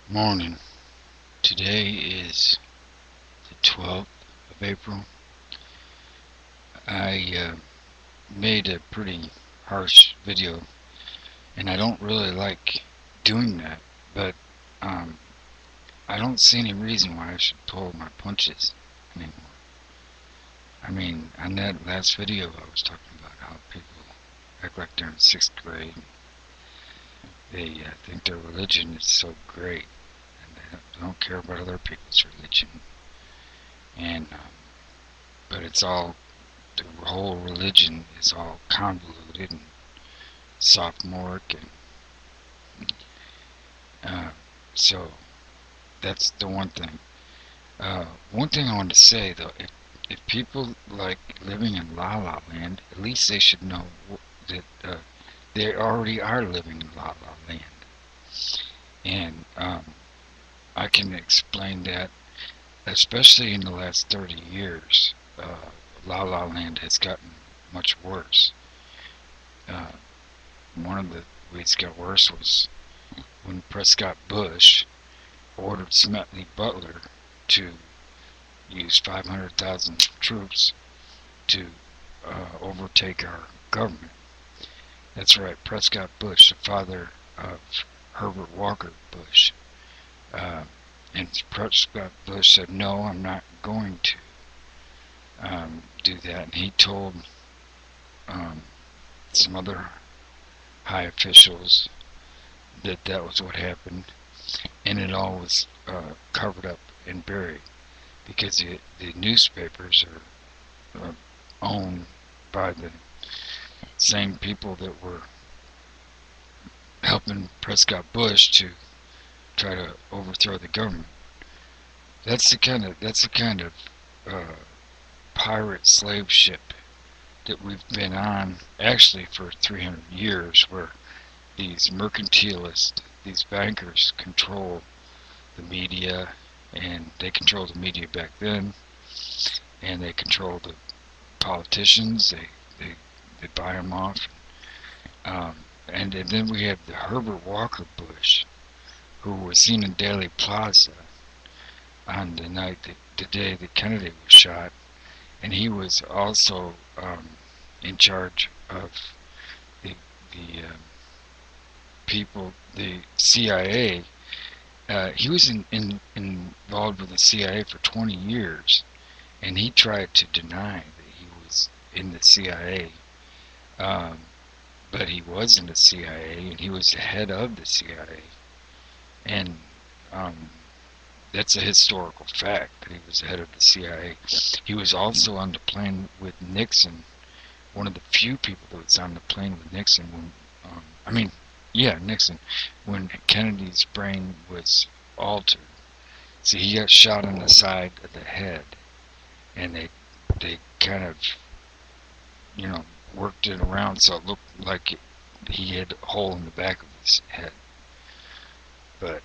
Morning. Today is the 12th of April. I made a pretty harsh video, and I don't really like doing that, but um, I don't see any reason why I should pull my punches anymore. I mean, on that last video, I was talking about how people act like they're in 6th grade. They think their religion is so great, and they don't care about other people's religion. And but it's all the whole religion is all convoluted and sophomoric, and uh, so that's the one thing. One thing I wanted to say though, if people like living in La La Land, at least they should know that they already are living in La La Land, and I can explain that, especially in the last 30 years, La La Land has gotten much worse. Uh, One of the ways it got worse was when Prescott Bush ordered Smedley Butler to use 500,000 troops to overtake our government. That's right, Prescott Bush, the father of Herbert Walker Bush. Uh, and Prescott Bush said, no, I'm not going to do that. And he told um, some other high officials that that was what happened, and it all was covered up and buried because the newspapers are owned by the same people that were helping Prescott Bush to try to overthrow the government. That's the kind of uh, pirate slave ship that we've been on actually for 300 years, where these mercantilists, these bankers, control the media, and they controlled the media back then, and they control the politicians. They buy them off. And then we have the Herbert Walker Bush, who was seen in Dealey Plaza on the day that Kennedy was shot, and he was also in charge of the people, the CIA. He was involved with the CIA for 20 years, and he tried to deny that he was in the CIA. Um, but he was in the CIA, and he was the head of the CIA. And um, that's a historical fact that he was the head of the CIA. He was also on the plane with Nixon, one of the few people that was on the plane with Nixon when, Nixon, when Kennedy's brain was altered. See, he got shot on the side of the head, and they kind of, you know, worked it around so it looked like he had a hole in the back of his head. But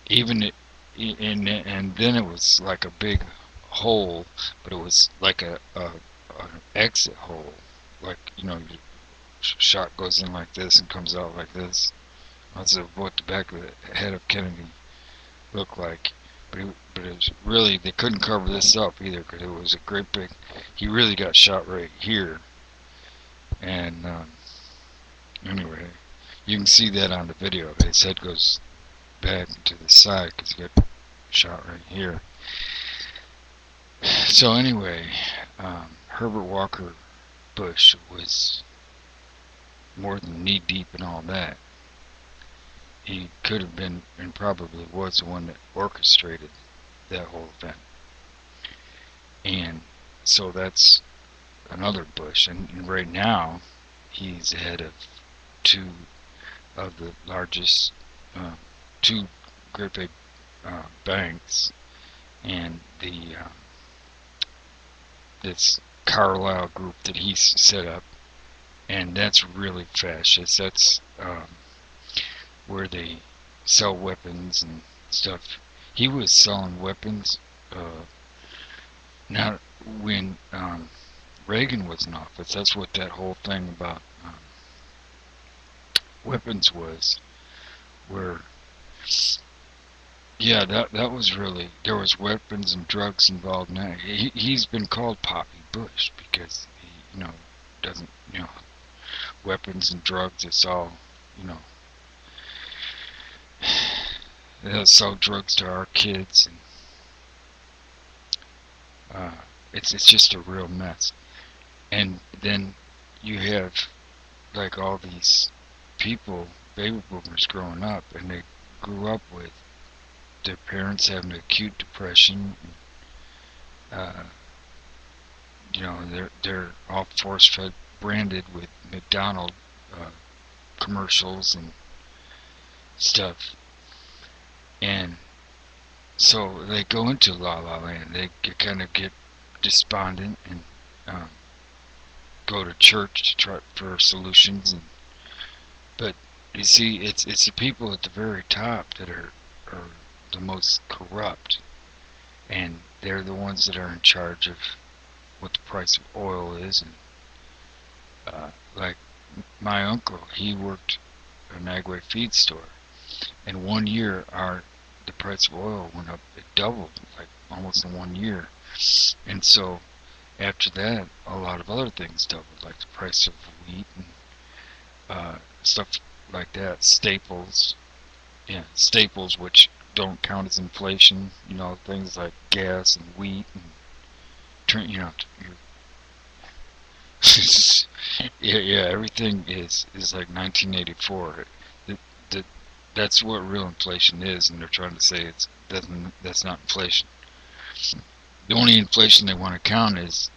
even it, and then it was like a big hole, but it was like an exit hole, like, you know, your shot goes in like this and comes out like this. That's what the back of the head of Kennedy looked like. But it was really, they couldn't cover this up either because it was a great big. He really got shot right here, and anyway, you can see that on the video. His head goes back to the side because he got shot right here. So anyway, Herbert Walker Bush was more than knee deep in all that. He could have been, and probably was, the one that orchestrated that whole event. And so that's another Bush. And right now, he's head of two of the largest, two great big banks, and the this Carlyle group that he's set up, and that's really fascist. That's where they sell weapons and stuff. He was selling weapons not when Reagan was in office. That's what that whole thing about weapons was, where Yeah, that was really, there was weapons and drugs involved in that. He's been called Poppy Bush because he, doesn't, weapons and drugs. It's all, you know, they'll sell drugs to our kids, and uh, it's just a real mess. And then you have like all these people, baby boomers growing up, and they grew up with their parents having acute depression. Uh, they're all force fed, branded with McDonald uh, commercials and stuff, and so they go into La La Land. They kind of get despondent and um, go to church to try for solutions. But you see, it's the people at the very top that are the most corrupt, and they're the ones that are in charge of what the price of oil is. And like my uncle, he worked at an Agway feed store, and 1 year the price of oil went up. It doubled, like almost in 1 year. And so after that, a lot of other things doubled, like the price of wheat and stuff like that. Staples, yeah, staples, which don't count as inflation. Things like gas and wheat and turn. Yeah, yeah. Everything is like 1984. The, the, that's what real inflation is, and they're trying to say that's not inflation. The only inflation they want to count is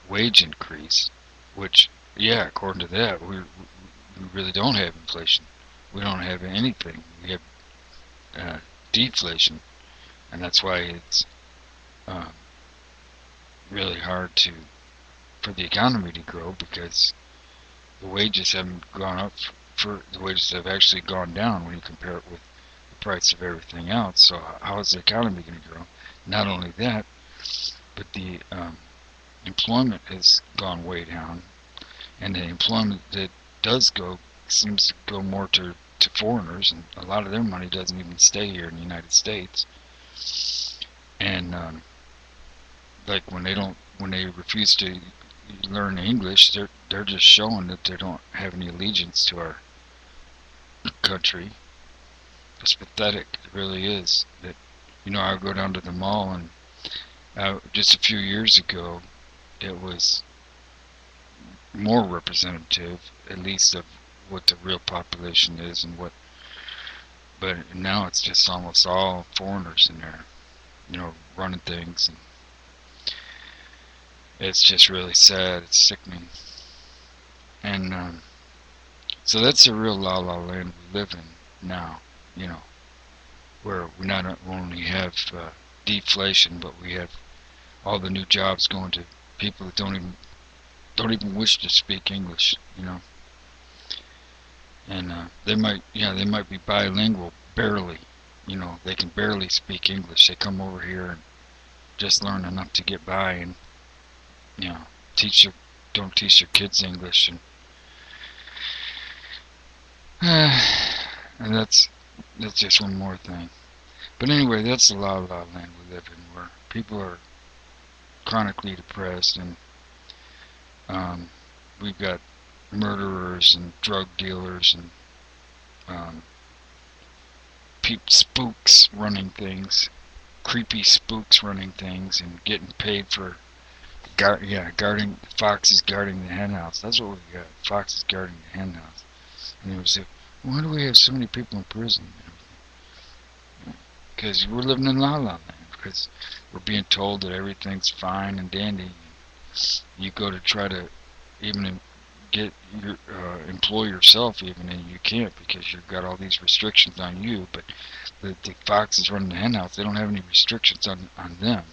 wage increase, which, yeah, according to that, we really don't have inflation. We don't have anything. We have uh, deflation, and that's why it's uh, really hard for the economy to grow, because the wages haven't gone up. For the wages have actually gone down when you compare it with the price of everything else. So how is the economy going to grow? Not only that, but the employment has gone way down, and the employment that does go seems to go more to foreigners, and a lot of their money doesn't even stay here in the United States. And like when they refuse to learn English, they're just showing that they don't have any allegiance to our country. It's pathetic. It really is. That I go down to the mall, and just a few years ago, it was more representative, at least of what the real population is and what. But now it's just almost all foreigners in there, running things, and it's just really sad. It's sickening, and so that's the real La La Land we live in now. You know, where we not only have deflation, but we have all the new jobs going to people that don't even wish to speak English. And they might be bilingual, barely. They can barely speak English. They come over here and just learn enough to get by, and you know, teach your don't teach your kids English, and and that's just one more thing. But anyway, that's the La La Land we live in, where people are chronically depressed, and um, we've got murderers and drug dealers and um, spooks running things, creepy spooks running things, and getting paid for guarding foxes, guarding the hen house. That's what we got. Foxes guarding the hen house. And they would say, why do we have so many people in prison? Because we're living in La La Land. Because we're being told that everything's fine and dandy. You go to try to even get your employ yourself, even, and you can't, because you've got all these restrictions on you. But the foxes running the hen house, they don't have any restrictions on them.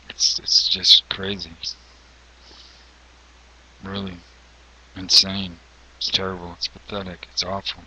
It's just crazy. Really insane. It's terrible. It's pathetic. It's awful.